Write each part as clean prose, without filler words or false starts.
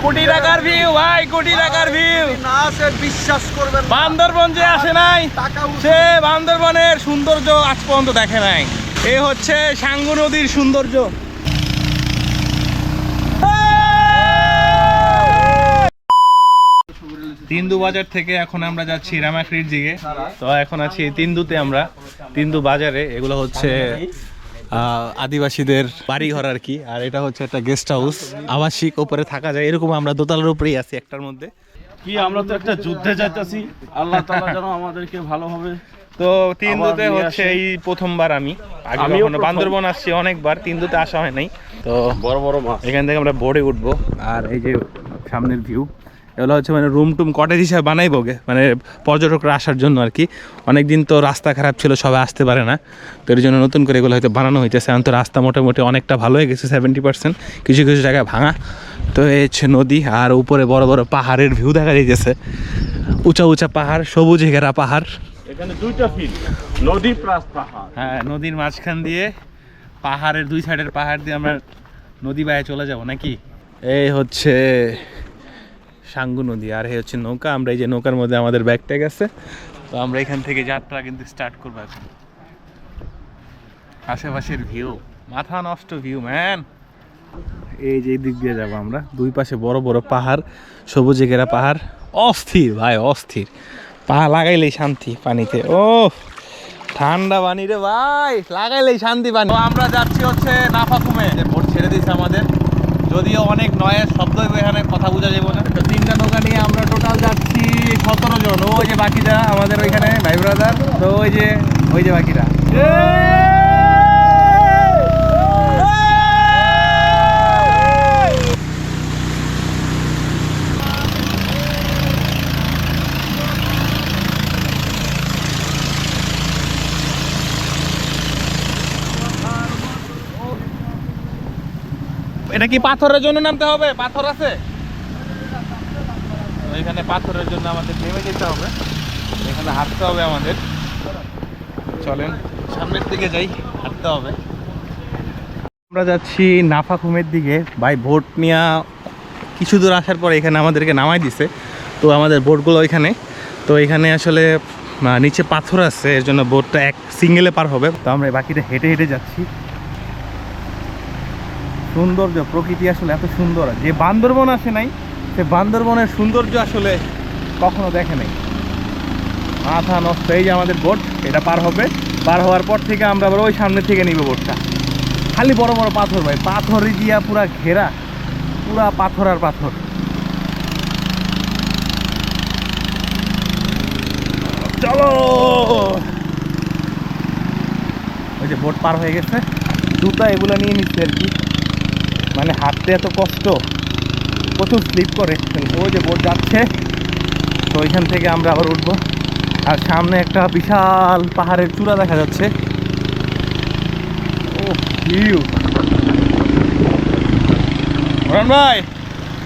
কোটি টাকার ভিউ ভাই, কোটি টাকার ভিউ। না আসে বিশ্বাস করবেন না। বান্দরবন যে আসে নাই টাকা সে বান্দরবনের সৌন্দর্য আজ পর্যন্ত দেখে নাই। এ হচ্ছে সাঙ্গু নদীর সৌন্দর্য। তিন্দু বাজার থেকে এখন আমরা যাচ্ছি রামাক্রির দিকে। তো এখন আছি তিন্দুতে, আমরা তিন্দু বাজারে। এগুলো হচ্ছে আদিবাসীদের বাড়িঘর আর কি। আর এটা হচ্ছে একটা গেস্ট হাউস, আবাসিক, উপরে থাকা যায় এরকম। আমরা দোতলার উপরেই আছি একটার মধ্যে। কি আমরা তো একটা যুদ্ধে যাইতেছি, আল্লাহ তাআলা যেন আমাদেরকে ভালোভাবে। তো তিন্দুতে হচ্ছে এই প্রথমবার আমি, আগে কখনো বান্দরবন আসছি অনেকবার, তিন্দুতে আসা হয় নাই। তো বড় বড় মাছ, এখান থেকে আমরা বোর্ডে উঠবো। আর এই যে সামনের ভিউ, এগুলো হচ্ছে মানে রুম টুম কটেজ হিসাবে বানাইবো গে, মানে পর্যটকরা আসার জন্য আর কি। অনেকদিন তো রাস্তা খারাপ ছিল, সবাই আসতে পারে না, তো এর জন্য নতুন করে এগুলো হয়তো বানানো হইতেছে। এখন তো রাস্তা মোটামুটি অনেকটা ভালো হয়ে গেছে, 70%, কিছু কিছু জায়গায় ভাঙা। তো এই হচ্ছে নদী, আর উপরে বড় বড় পাহাড়ের ভিউ দেখা যাইতেছে, উঁচা উঁচা পাহাড়, সবুজে ঘেরা পাহাড়। এখানে দুইটা ফিল্ড, নদী প্লাস পাহাড়। হ্যাঁ, নদীর মাঝখান দিয়ে পাহাড়ের দুই সাইডের পাহাড় দিয়ে আমরা নদী বায়ে চলে যাব নাকি। এই হচ্ছে সাঙ্গু নদী, আর এই হচ্ছে নৌকা। আমরা এই যে নৌকার মধ্যে আমাদের ব্যাগ ট্যাগ আছে। তো আমরা এখান থেকে যাত্রা কিন্তু স্টার্ট করবো এখন। আশেপাশের ভিউ মাথা নষ্ট ভিউ ম্যান। এই যে দিক দিয়ে যাবো আমরা, দুই পাশে বড় বড় পাহাড়, সবুজে ঘেরা পাহাড়, অস্থির ভাই অস্থির। পা লাগাইলেই শান্তি পানিতে, ও ঠান্ডা পানি রে ভাই, লাগাইলেই শান্তি পানি। আমরা যাচ্ছি হচ্ছে নাফাখুমে, বোট ছেড়ে দিয়েছে আমাদের, যদিও অনেক নয়ের শব্দ এখানে কথা বোঝা যাবে না। তিনটা নৌকা নিয়ে আমরা টোটাল যাচ্ছি 17 জন। ওই যে বাকিরা আমাদের ওইখানে ভাই ব্রাদার, তো ওই যে বাকিরা। এটা কি পাথরের জন্য নামতে হবে? পাথর আছে এখানে, পাথরের জন্য আমাদের নেমে যেতে হবে, এখানে হাঁটতে হবে আমাদের। চলেন সামনের দিকে যাই, হাঁটতে হবে। আমরা যাচ্ছি নাফাখুমের দিকে ভাই। ভোট নিয়ে কিছু দূর আসার পরে এখানে আমাদেরকে নামাই দিছে। তো আমাদের বোটগুলো ওইখানে, তো এখানে আসলে নিচে পাথর আছে, এর জন্য বোটটা এক সিঙ্গেলে পার হবে। তো আমরা বাকিটা হেঁটে হেঁটে যাচ্ছি। সৌন্দর্য, প্রকৃতি আসলে এত সুন্দর, যে বান্দরবন আসে নাই সে বান্দরবনের সৌন্দর্য আসলে কখনো দেখে নাই। মাথা নষ্ট। এই যে আমাদের বোট, এটা পার হবে, পার হওয়ার পর থেকে আমরা আবার ওই সামনে থেকে নিব বোটটা। খালি বড় বড় পাথর ভাই, পাথরই দিয়া পুরা ঘেরা, পুরা পাথর আর পাথর। চলো, ওই যে বোট পার হয়ে গেছে, জুতা এগুলো নিয়ে নিচ্ছে আর কি, মানে হাঁটতে এত কষ্ট, প্রচুর স্লিপ করে। ওই যে বোট যাচ্ছে, তো ওইখান থেকে আমরা আবার উঠবো। আর সামনে একটা বিশাল পাহাড়ের চূড়া দেখা যাচ্ছে। ও ভিউ, ভাই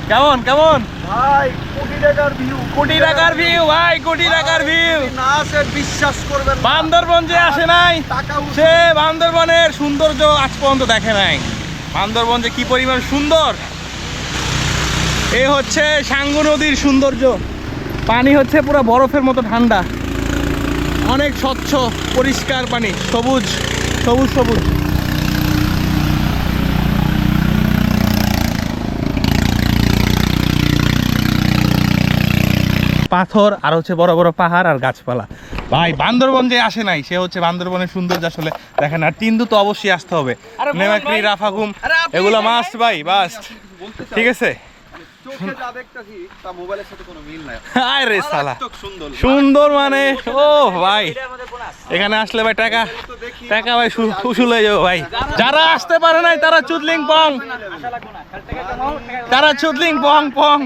কেমন কেমন ভাই, কোটি টাকার ভিউ, কোটি টাকার ভিউ ভাই, কোটি টাকার ভিউ। না আসে বিশ্বাস করবেন না। বান্দরবন যে আসে নাই টাকা সে বান্দরবনের সৌন্দর্য আজ পর্যন্ত দেখে নাই। বান্দরবন যে কি পরিমাণ সুন্দর, এ হচ্ছে সাঙ্গু নদীর সৌন্দর্য। পানি হচ্ছে পুরো বরফের মতো ঠান্ডা, অনেক স্বচ্ছ পরিষ্কার পানি, সবুজ সবুজ সবুজ। পাথর আর হচ্ছে বড় বড় পাহাড় আর গাছপালা। ভাই বান্দরবন যে আসে নাই সে হচ্ছে বান্দরবনের সৌন্দর্য আসলে দেখেন। আর তিন্দু তো অবশ্যই আসতে হবে, নেমাক্রি, রাফাখুম এগুলো মাস্ট ভাই, মাস্ট। ঠিক আছে, চোখে যা দেখতাছি তা মোবাইলের সাথে কোনো মিল নাই। আরে সালা সুন্দর সুন্দর মানে, ও ভাই এখানে আসলে ভাই টাকা টাকা ভাই উসুল হয়ে যাবে ভাই। যারা আসতে পারে নাই তারা চুদলিং পং, তারা চুদলিং পং পং।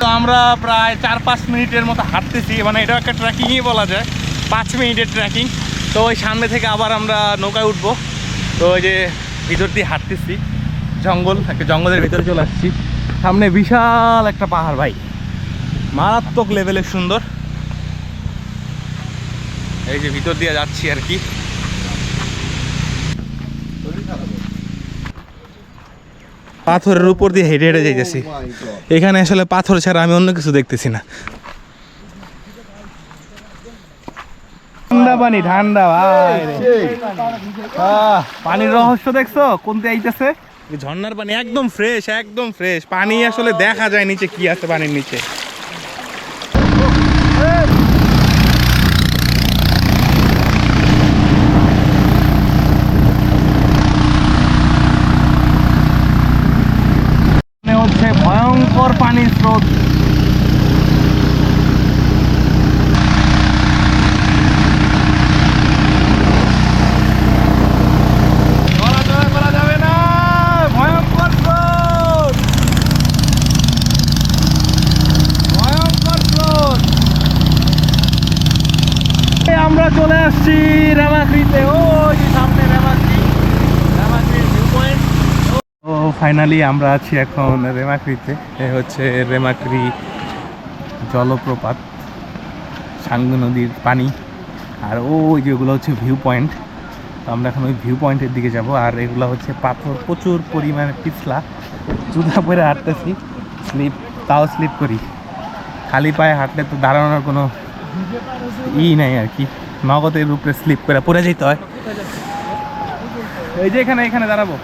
তো আমরা প্রায় 4-5 মিনিটের মতো হাঁটতেছি, মানে এটা একটা ট্রেকিংই বলা যায়, 5 মিনিটের ট্রেকিং। তো ওই সামনে থেকে আবার আমরা নৌকায় উঠবো। তো ওই যে ভিতর দিয়ে হাঁটতেছি, জঙ্গল, একটা জঙ্গলের ভিতরে চলে আসছি। সামনে বিশাল একটা পাহাড় ভাই, মারাত্মক লেভেলের সুন্দর। এই যে ভিতর দিয়ে যাচ্ছি আর কি। পাথরের উপর দিয়ে হেঁটে হেঁটে যাইতেছি। এখানে আসলে পাথর ছাড়া আমি অন্য কিছু দেখতেছি না। ঠান্ডা পানি, ঠান্ডা ভাই। পানির রহস্য দেখছো কোনতে আইতেছে? ঝর্ণার পানি একদম ফ্রেশ, একদম ফ্রেশ পানি। আসলে দেখা যায় নিচে কি আছে পানির নিচে। হচ্ছে ভয়ঙ্কর পানির স্রোত। চলাচল করা যাবে না, ভয়ঙ্কর স্রোত, ভয়ঙ্কর স্রোত। আমরা চলে আসছি রেমাক্রিতে। ওই সামনে রেমাক্রি, রেমাক্রির ভিউ পয়েন্ট। ও ফাইনালি আমরা আছি এখন রেমাক্রিতে। এ হচ্ছে রেমাক্রি জলপ্রপাত, সাঙ্গু নদীর পানি। আর ওই যেগুলো হচ্ছে ভিউ পয়েন্ট। তো আমরা এখন ওই ভিউ পয়েন্টের দিকে যাব। আর এগুলো হচ্ছে পাথর, প্রচুর পরিমাণে পিছলা। জুতা পরে হাঁটতেছি, তাও স্লিপ করি। খালি পায়ে হাঁটলে তো দাঁড়ানোর কোনো নাই আর কি, নগদের উপরে স্লিপ করে পড়ে যেতে হয়। এই যে এখানে দাঁড়াবো।